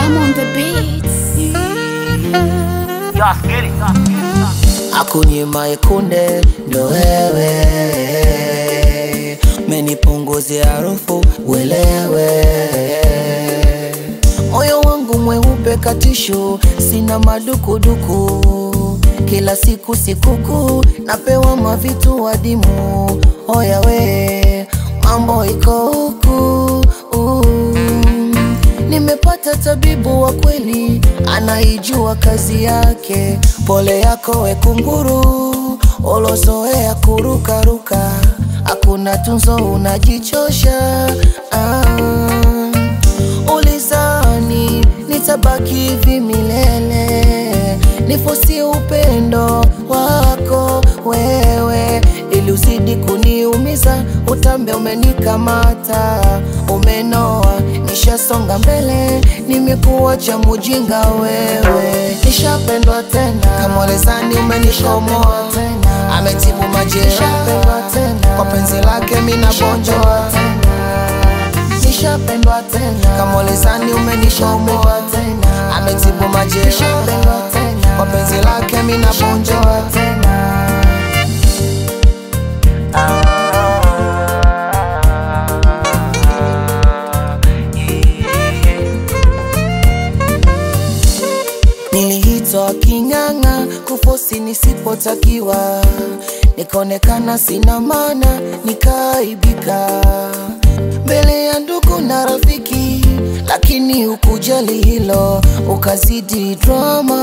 I'm on the beats. Akunyima ikunde ndo wewe, menipunguzia harufu uelewe. Moyo wangu mweupe katishu, sina madukuduku. Kila siku sikuku, napewa mavitu wadimu. Oya we, mambo iko huku. Nimepata tabibu wa kweli, anaijua kazi yake. Pole yako we kunguru, olozoea kurukaruka. Hakuna tunzo unajichosha. Ulizani nitabaki hivi milele, nifosi upendo wako wewe, ili uzidi kuniumiza. Utambe umenikamata, umenoa, nishasonga mbele. Nimekuwa cha mujinga wewe, nishapendwa tena. Kamolezani umenikomoa, ametibu majeraha. Kwa penzi lake mina bonjoa, nishapendwa tena. Kamolezani umenikomoa, ametibu majeraha. Kwa penzi lake mina bonjoa. Nilihitwa kinganga, kufosi nisipotakiwa. Nikaonekana sina maana, nikaibika mbele ya ndugu na rafiki. Lakini hukujali hilo, ukazidi drama.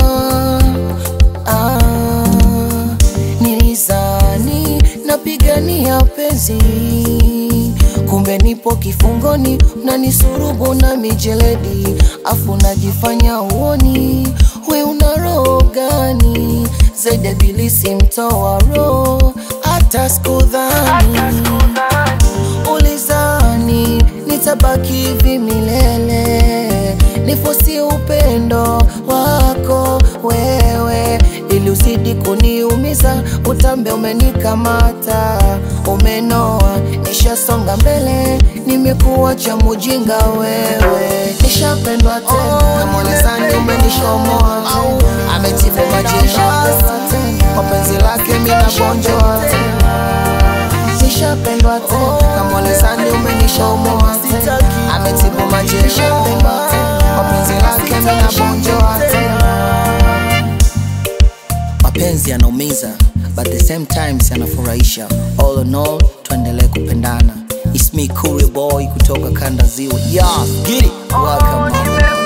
Nilizani napigania penzi, kumbe nipo kifungoni. Unanisurubu na mijeledi, afu najifanya uoni. We una roho gani? Zaidi ya bilisi mtoa roho, hata sikudhani. Ulizani nitabaki hivi milele, nifosi upendo wako wewe, ili uzidi kuniumiza. Utambe umenikamata, umenoa, nishasonga mbele. Nimekuwa cha mujinga wewe, nishapendwa tena. Kamolezani umenishomoa, ametibu majeraha. Kwa penzi lake mina bonjoa, nishapendwa tena. Kamolezani umenishomoa, ametibu majeraha. Kwa penzi lake mina bonjoa. Mapenzi yanaumiza, but the same times yanafurahisha. All in all, tuendelee kupendana. It's me Courier Boy kutoka kanda ziwa. Yeah, get it. Welcome.